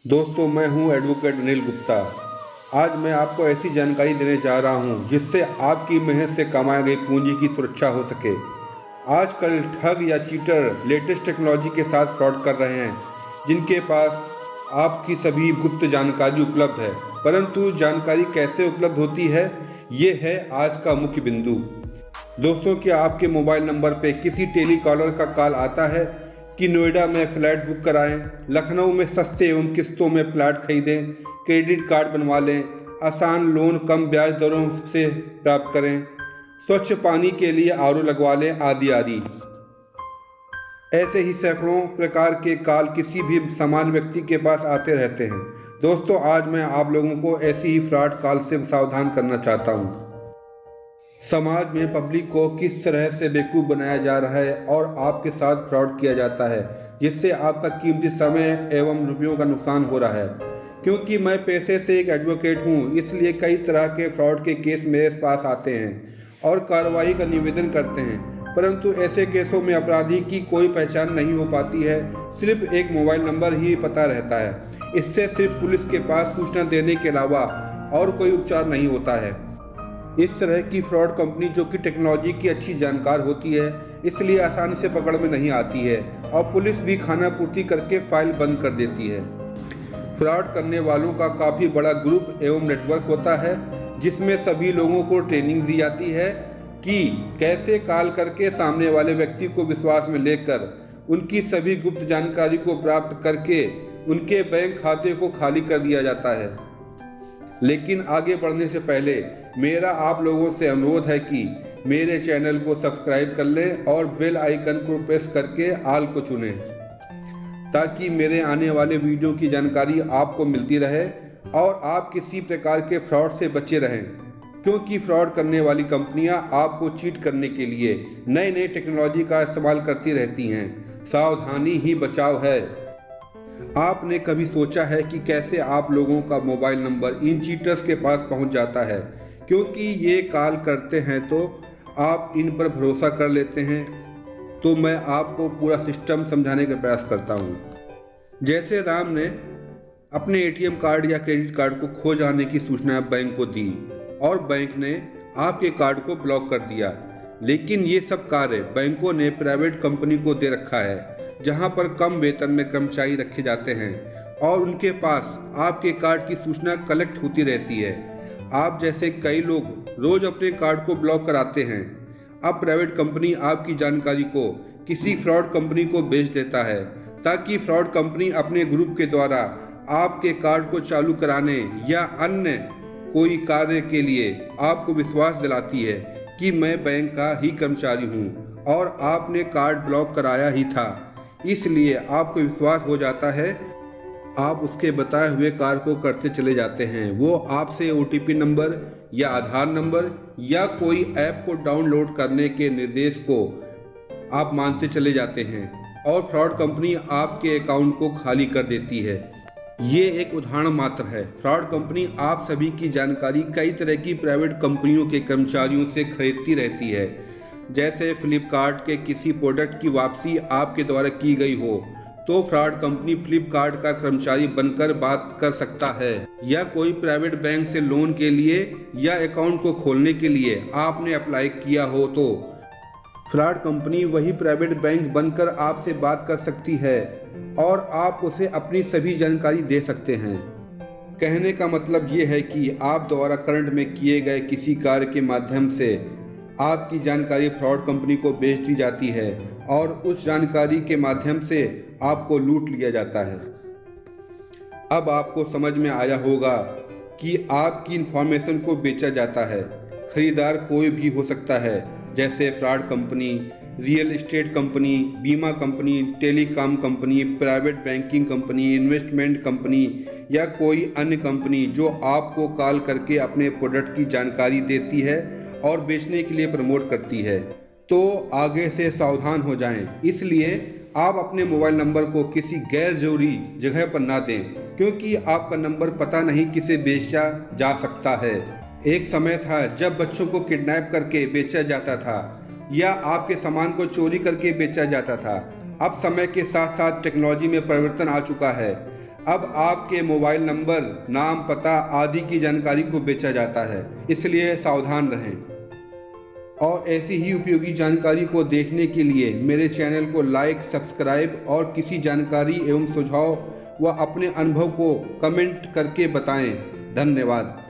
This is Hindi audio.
दोस्तों, मैं हूं एडवोकेट अनिल गुप्ता। आज मैं आपको ऐसी जानकारी देने जा रहा हूं जिससे आपकी मेहनत से कमाई गई पूंजी की सुरक्षा हो सके। आजकल ठग या चीटर लेटेस्ट टेक्नोलॉजी के साथ फ्रॉड कर रहे हैं, जिनके पास आपकी सभी गुप्त जानकारी उपलब्ध है। परंतु जानकारी कैसे उपलब्ध होती है, ये है आज का मुख्य बिंदु। दोस्तों, क्या आपके मोबाइल नंबर पे किसी टेलीकॉलर का कॉल आता है कि नोएडा में फ्लैट बुक कराएं, लखनऊ में सस्ते एवं किस्तों में फ्लैट खरीदें, क्रेडिट कार्ड बनवा लें, आसान लोन कम ब्याज दरों से प्राप्त करें, स्वच्छ पानी के लिए आरओ लगवा लें, आदि आदि। ऐसे ही सैकड़ों प्रकार के कॉल किसी भी सामान्य व्यक्ति के पास आते रहते हैं। दोस्तों, आज मैं आप लोगों को ऐसी ही फ्रॉड कॉल से सावधान करना चाहता हूँ। समाज में पब्लिक को किस तरह से बेवकूफ़ बनाया जा रहा है और आपके साथ फ्रॉड किया जाता है, जिससे आपका कीमती समय एवं रुपयों का नुकसान हो रहा है। क्योंकि मैं पेशे से एक एडवोकेट हूँ, इसलिए कई तरह के फ्रॉड के केस मेरे पास आते हैं और कार्रवाई का निवेदन करते हैं। परंतु ऐसे केसों में अपराधी की कोई पहचान नहीं हो पाती है, सिर्फ एक मोबाइल नंबर ही पता रहता है। इससे सिर्फ पुलिस के पास सूचना देने के अलावा और कोई उपचार नहीं होता है। इस तरह की फ्रॉड कंपनी, जो कि टेक्नोलॉजी की अच्छी जानकार होती है, इसलिए आसानी से पकड़ में नहीं आती है और पुलिस भी खाना पूर्ति करके फाइल बंद कर देती है। फ्रॉड करने वालों का काफ़ी बड़ा ग्रुप एवं नेटवर्क होता है, जिसमें सभी लोगों को ट्रेनिंग दी जाती है कि कैसे कॉल करके सामने वाले व्यक्ति को विश्वास में लेकर उनकी सभी गुप्त जानकारी को प्राप्त करके उनके बैंक खाते को खाली कर दिया जाता है। लेकिन आगे बढ़ने से पहले मेरा आप लोगों से अनुरोध है कि मेरे चैनल को सब्सक्राइब कर लें और बेल आइकन को प्रेस करके ऑल को चुनें, ताकि मेरे आने वाले वीडियो की जानकारी आपको मिलती रहे और आप किसी प्रकार के फ्रॉड से बचे रहें। क्योंकि फ्रॉड करने वाली कंपनियां आपको चीट करने के लिए नई नई टेक्नोलॉजी का इस्तेमाल करती रहती हैं। सावधानी ही बचाव है। आपने कभी सोचा है कि कैसे आप लोगों का मोबाइल नंबर इन चीटर्स के पास पहुंच जाता है? क्योंकि ये कॉल करते हैं तो आप इन पर भरोसा कर लेते हैं। तो मैं आपको पूरा सिस्टम समझाने का प्रयास करता हूं। जैसे राम ने अपने एटीएम कार्ड या क्रेडिट कार्ड को खो जाने की सूचना बैंक को दी और बैंक ने आपके कार्ड को ब्लॉक कर दिया। लेकिन ये सब कार्य बैंकों ने प्राइवेट कंपनी को दे रखा है, जहां पर कम वेतन में कर्मचारी रखे जाते हैं और उनके पास आपके कार्ड की सूचना कलेक्ट होती रहती है। आप जैसे कई लोग रोज अपने कार्ड को ब्लॉक कराते हैं। अब प्राइवेट कंपनी आपकी जानकारी को किसी फ्रॉड कंपनी को बेच देता है, ताकि फ्रॉड कंपनी अपने ग्रुप के द्वारा आपके कार्ड को चालू कराने या अन्य कोई कार्य के लिए आपको विश्वास दिलाती है कि मैं बैंक का ही कर्मचारी हूँ और आपने कार्ड ब्लॉक कराया ही था। इसलिए आपको विश्वास हो जाता है, आप उसके बताए हुए कार्य को करते चले जाते हैं। वो आपसे ओटीपी नंबर या आधार नंबर या कोई ऐप को डाउनलोड करने के निर्देश को आप मानते चले जाते हैं और फ्रॉड कंपनी आपके अकाउंट को खाली कर देती है। ये एक उदाहरण मात्र है। फ्रॉड कंपनी आप सभी की जानकारी कई तरह की प्राइवेट कंपनियों के कर्मचारियों से खरीदती रहती है। जैसे फ्लिपकार्ट के किसी प्रोडक्ट की वापसी आपके द्वारा की गई हो, तो फ्रॉड कंपनी फ्लिपकार्ट का कर्मचारी बनकर बात कर सकता है। या कोई प्राइवेट बैंक से लोन के लिए या अकाउंट को खोलने के लिए आपने अप्लाई किया हो, तो फ्रॉड कंपनी वही प्राइवेट बैंक बनकर आपसे बात कर सकती है और आप उसे अपनी सभी जानकारी दे सकते हैं। कहने का मतलब ये है कि आप द्वारा करंट में किए गए किसी कार्य के माध्यम से आपकी जानकारी फ्रॉड कंपनी को बेच दी जाती है और उस जानकारी के माध्यम से आपको लूट लिया जाता है। अब आपको समझ में आया होगा कि आपकी इंफॉर्मेशन को बेचा जाता है। खरीदार कोई भी हो सकता है, जैसे fraud company, real estate company, बीमा company, telecom company, private banking company, investment company या कोई अन्य कंपनी जो आपको कॉल करके अपने प्रोडक्ट की जानकारी देती है और बेचने के लिए प्रमोट करती है। तो आगे से सावधान हो जाएं। इसलिए आप अपने मोबाइल नंबर को किसी गैर जरूरी जगह पर ना दें, क्योंकि आपका नंबर पता नहीं किसे बेचा जा सकता है। एक समय था जब बच्चों को किडनैप करके बेचा जाता था या आपके सामान को चोरी करके बेचा जाता था। अब समय के साथ साथ टेक्नोलॉजी में परिवर्तन आ चुका है। अब आपके मोबाइल नंबर, नाम, पता आदि की जानकारी को बेचा जाता है, इसलिए सावधान रहें। और ऐसी ही उपयोगी जानकारी को देखने के लिए मेरे चैनल को लाइक, सब्सक्राइब और किसी जानकारी एवं सुझाव व अपने अनुभव को कमेंट करके बताएं। धन्यवाद।